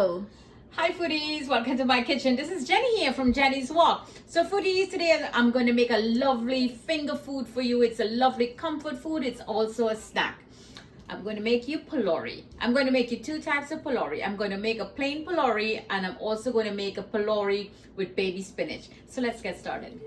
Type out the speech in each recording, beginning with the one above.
Hi foodies, welcome to my kitchen. This is Jenny here from Jenny's Walk. So foodies, today I'm going to make a lovely finger food for you. It's a lovely comfort food. It's also a snack. I'm going to make you Polourie. I'm going to make you two types of Polourie. I'm going to make a plain Polourie and I'm also going to make a Polourie with baby spinach. So let's get started.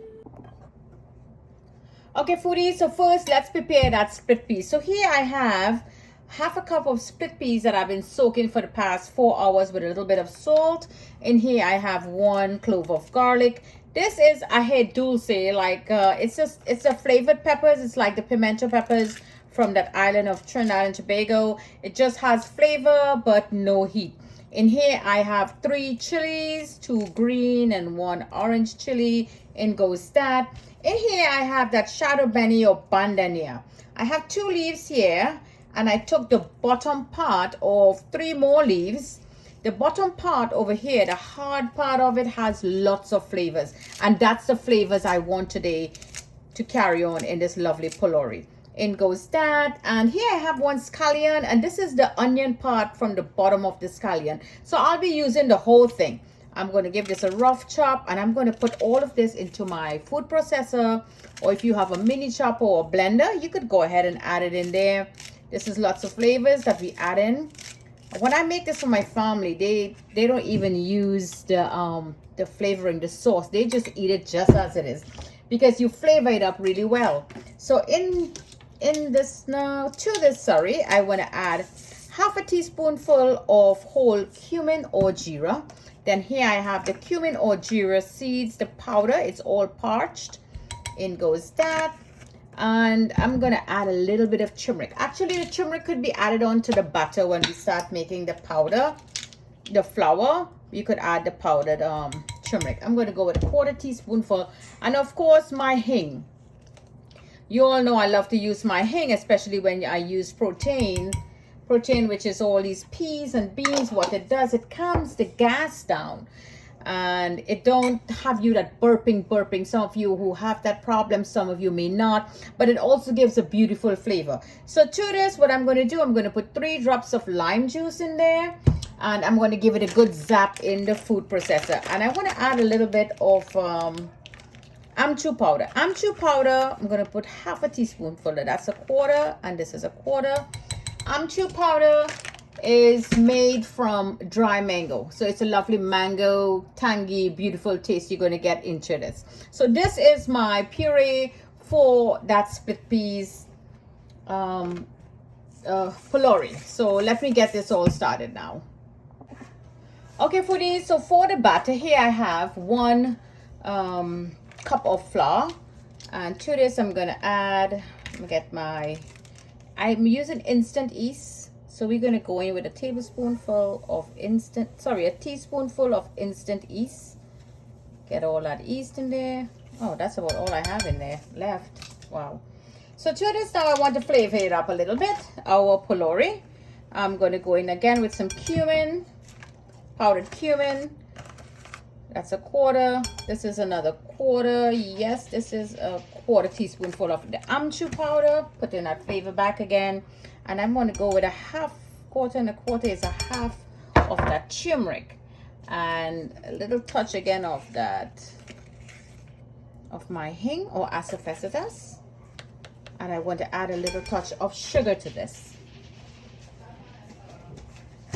Okay foodies, so first let's prepare that split pea. So here I have half a cup of split peas that I've been soaking for the past 4 hours with a little bit of salt. In here I have 1 clove of garlic. This is ají dulce, like it's a flavored peppers. It's like the pimento peppers from that island of Trinidad and Tobago. It just has flavor but no heat. In here I have 3 chilies, 2 green and 1 orange chili. In goes that. In here I have that shadow benni or bandania. I have 2 leaves here. And I took the bottom part of 3 more leaves. The bottom part over here, the hard part of it, has lots of flavors. And that's the flavors I want today to carry on in this lovely Polourie. In goes that. And here I have 1 scallion. And this is the onion part from the bottom of the scallion. So I'll be using the whole thing. I'm going to give this a rough chop. And I'm going to put all of this into my food processor. Or if you have a mini chopper or a blender, you could go ahead and add it in there. This is lots of flavors that we add in. When I make this for my family, they don't even use the flavoring, the sauce. They just eat it just as it is because you flavor it up really well. So in this now, to this, sorry, I want to add half a teaspoonful of whole cumin or jeera. Then here I have the cumin or jeera seeds, the powder. It's all parched. In goes that. And I'm going to add a little bit of turmeric. Actually, the turmeric could be added on to the batter when we start making the powder, the flour. You could add the powdered turmeric. I'm going to go with a 1/4 teaspoonful. And of course, my Hing. You all know I love to use my Hing, especially when I use protein. Protein, which is all these peas and beans. What it does, it calms the gas down. And it don't have you that burping. Some of you who have that problem, some of you may not, but it also gives a beautiful flavor. So to this, what I'm going to do, I'm going to put 3 drops of lime juice in there, and I'm going to give it a good zap in the food processor. And I want to add a little bit of amchu powder. Amchu powder, I'm going to put half a teaspoonful. That's a 1/4, and this is a 1/4. Amchu powder is made from dry mango, so it's a lovely mango, tangy, beautiful taste you're going to get into this. So this is my puree for that split peas Polourie. So let me get this all started now. Okay foodies, so for the batter here I have 1 cup of flour, and to this I'm going to add, I'm using instant yeast. So we're going to go in with a teaspoonful of instant yeast. Get all that yeast in there. Oh, that's about all I have in there left. Wow. So to this now, I want to flavor it up a little bit. Our Polourie. I'm going to go in again with some cumin, powdered cumin. That's a 1/4. This is another 1/4. Yes, this is a 1/4 teaspoonful of the amchu powder. Put in that flavor back again. And I'm going to go with a 1/4 and a 1/4 is a half of that turmeric. And a little touch again of my Hing or asafoetida. And I want to add a little touch of sugar to this.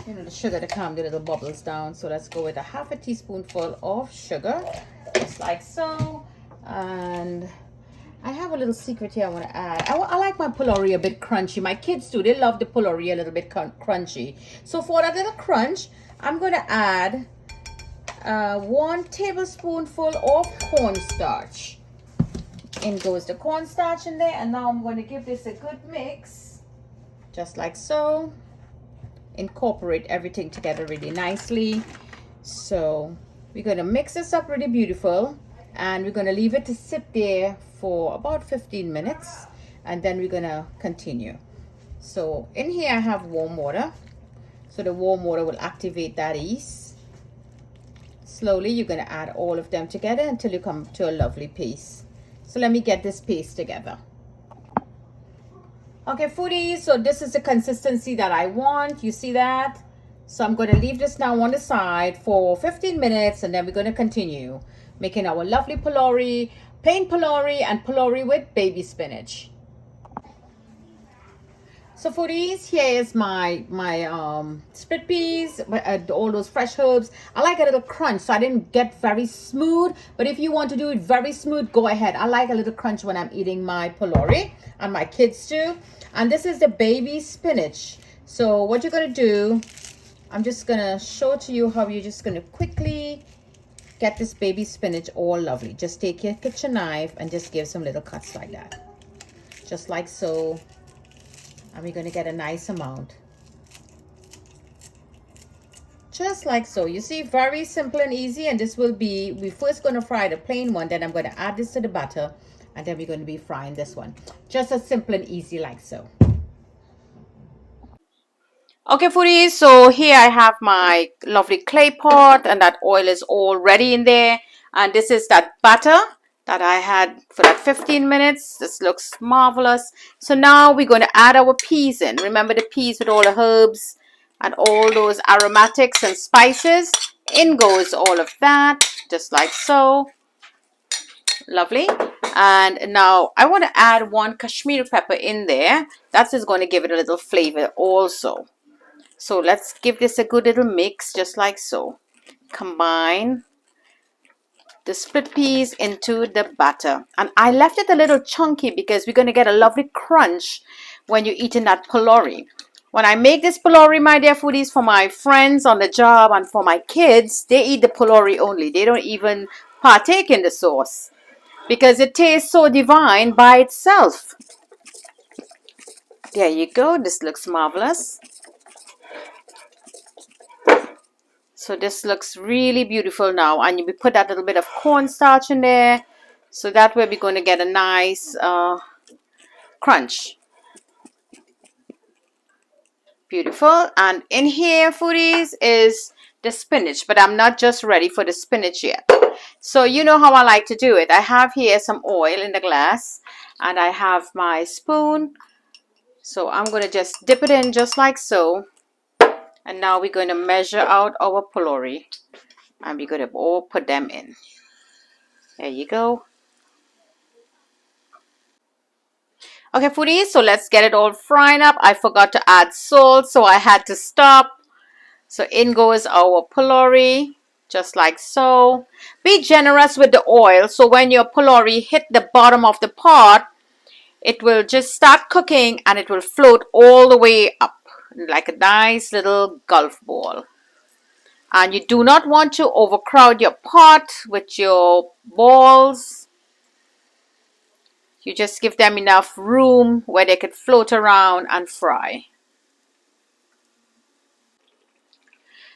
You know, the sugar to calm the little bubbles down. So let's go with a 1/2 teaspoonful of sugar, just like so. And I have a little secret here I want to add. I like my Polourie a bit crunchy. My kids too, they love the Polourie a little bit crunchy. So for that little crunch, I'm going to add 1 tablespoonful of cornstarch. In goes the cornstarch in there. And now I'm going to give this a good mix, just like so. Incorporate everything together really nicely. So we're going to mix this up really beautiful. And we're going to leave it to sit there for about 15 minutes. And then we're going to continue. So in here I have warm water. So the warm water will activate that yeast. Slowly you're going to add all of them together until you come to a lovely paste. So let me get this paste together. Okay foodies, so this is the consistency that I want. You see that? So I'm going to leave this now on the side for 15 minutes, and then we're going to continue making our lovely Polourie, plain Polourie and Polourie with baby spinach. So for these, here is my split peas, all those fresh herbs. I like a little crunch, so I didn't get very smooth. But if you want to do it very smooth, go ahead. I like a little crunch when I'm eating my Polourie, and my kids too. And this is the baby spinach. So what you're gonna do, I'm just gonna show to you how you're just gonna quickly get this baby spinach all lovely. Just take your kitchen knife and just give some little cuts like that, just like so. And we're going to get a nice amount, just like so. You see, very simple and easy. And this will be, we're first going to fry the plain one, then I'm going to add this to the butter, and then we're going to be frying this one, just as simple and easy like so. Okay, foodies, so here I have my lovely clay pot, and that oil is all ready in there. And this is that butter that I had for that 15 minutes. This looks marvelous. So now we're going to add our peas in. Remember the peas with all the herbs and all those aromatics and spices. In goes all of that, just like so. Lovely. And now I want to add 1 Kashmiri pepper in there. That's just going to give it a little flavor also. So let's give this a good little mix, just like so. Combine the split peas into the batter. And I left it a little chunky because we're going to get a lovely crunch when you're eating that Polourie. When I make this Polourie, my dear foodies, for my friends on the job and for my kids, they eat the Polourie only. They don't even partake in the sauce because it tastes so divine by itself. There you go. This looks marvelous. So this looks really beautiful now, and we put that little bit of cornstarch in there, so that way we're going to get a nice crunch. Beautiful. And in here, foodies, is the spinach, but I'm not just ready for the spinach yet. So you know how I like to do it. I have here some oil in the glass, and I have my spoon. So I'm going to just dip it in just like so. And now we're going to measure out our Polourie, and we're going to all put them in. There you go. Okay, foodies, so let's get it all frying up. I forgot to add salt, so I had to stop. So in goes our Polourie, just like so. Be generous with the oil, so when your Polourie hit the bottom of the pot, it will just start cooking and it will float all the way up like a nice little golf ball. And you do not want to overcrowd your pot with your balls. You just give them enough room where they could float around and fry.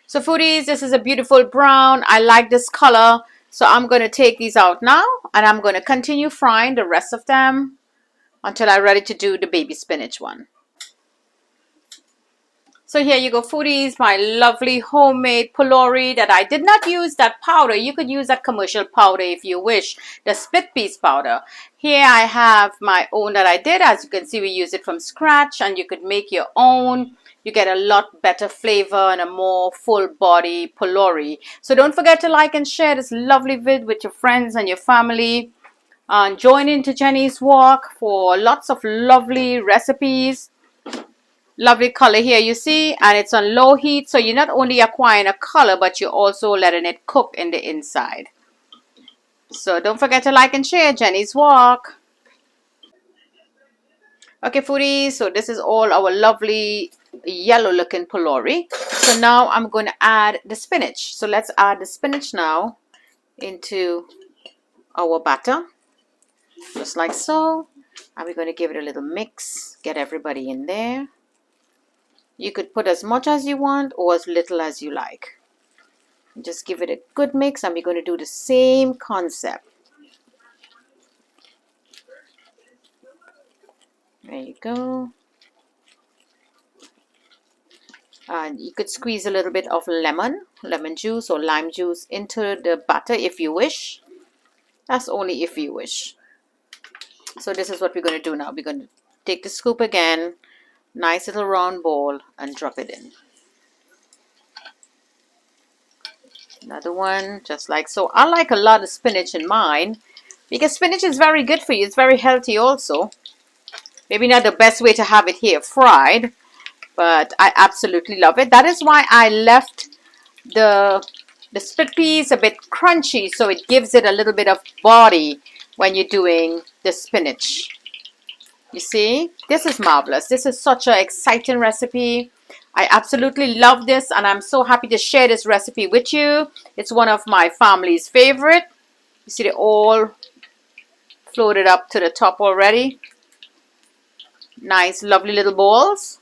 So foodies, this is a beautiful brown. I like this color. So I'm going to take these out now, and I'm going to continue frying the rest of them until I'm ready to do the baby spinach one. So here you go, foodies, my lovely homemade Polourie that I did not use that powder. You could use that commercial powder if you wish, the split peas powder. Here I have my own that I did. As you can see, we use it from scratch, and you could make your own. You get a lot better flavor and a more full body Polourie. So don't forget to like and share this lovely vid with your friends and your family. And join into Jenny's Walk for lots of lovely recipes. Lovely color here, you see, and it's on low heat, so you're not only acquiring a color, but you're also letting it cook in the inside. So don't forget to like and share Jenny's Walk. Okay, foodies, so this is all our lovely yellow looking Polourie. So now I'm going to add the spinach. So let's add the spinach now into our batter, just like so. And we're going to give it a little mix, get everybody in there. You could put as much as you want or as little as you like. Just give it a good mix, and we're going to do the same concept. There you go. And you could squeeze a little bit of lemon juice or lime juice into the batter if you wish. That's only if you wish. So this is what we're going to do now. We're going to take the scoop again, nice little round bowl, and drop it in. Another one, just like so. I like a lot of spinach in mine because spinach is very good for you. It's very healthy also. Maybe not the best way to have it here fried, but I absolutely love it. That is why I left the split peas a bit crunchy, so it gives it a little bit of body when you're doing the spinach. You see, this is marvelous. This is such an exciting recipe. I absolutely love this, and I'm so happy to share this recipe with you. It's one of my family's favorite. You see, they all floated up to the top already. Nice, lovely little balls.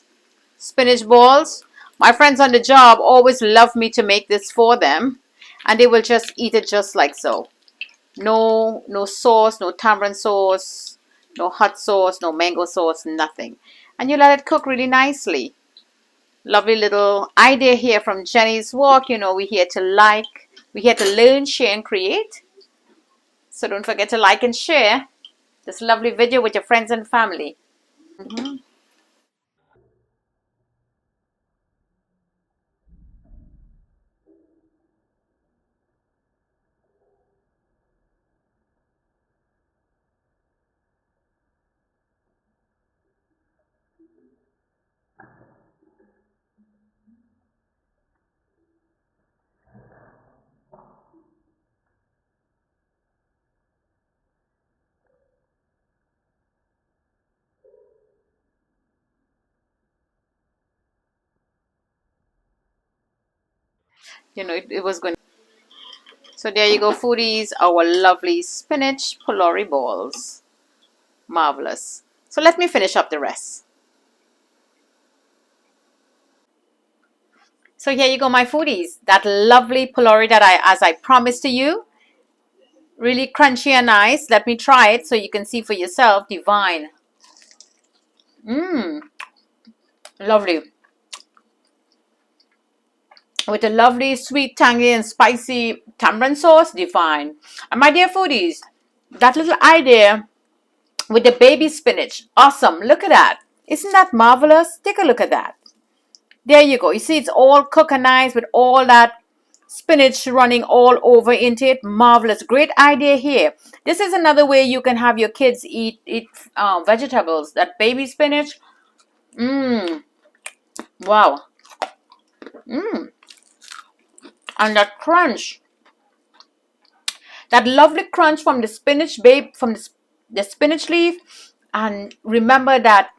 Spinach balls. My friends on the job always love me to make this for them, and they will just eat it just like so. No sauce, no tamarind sauce, no hot sauce, no mango sauce, nothing. And you let it cook really nicely. Lovely little idea here from Jenny's Walk. You know, we're here to learn, share, and create. So don't forget to like and share this lovely video with your friends and family. You know, it was going. So there you go, foodies, our lovely spinach Polourie balls. Marvelous. So let me finish up the rest. So here you go, my foodies. That lovely Polourie that as I promised to you. Really crunchy and nice. Let me try it so you can see for yourself. Divine. Mmm. Lovely. With a lovely, sweet, tangy, and spicy tamarind sauce. Divine. And my dear foodies, that little idea with the baby spinach. Awesome. Look at that. Isn't that marvelous? Take a look at that. There you go. You see, it's all cooked and nice with all that spinach running all over into it. Marvelous. Great idea here. This is another way you can have your kids eat vegetables. That baby spinach. Mmm. Wow. Mmm. And that crunch. That lovely crunch from the spinach, from the spinach leaf. And remember that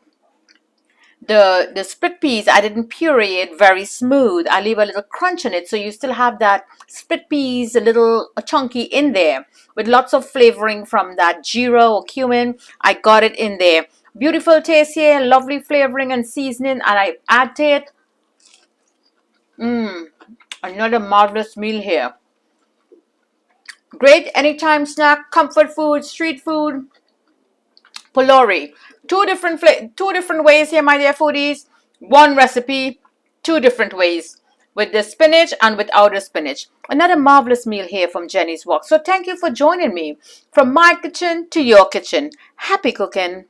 the split peas, I didn't puree it very smooth. I leave a little crunch in it, so you still have that split peas a little chunky in there with lots of flavoring from that jeera or cumin. I got it in there. Beautiful taste here, lovely flavoring and seasoning, and I add to it. Another marvelous meal here. Great anytime snack, comfort food, street food. Polourie. Two different ways here, my dear foodies. One recipe, two different ways. With the spinach and without the spinach. Another marvelous meal here from Jenny's Walk. So thank you for joining me. From my kitchen to your kitchen. Happy cooking.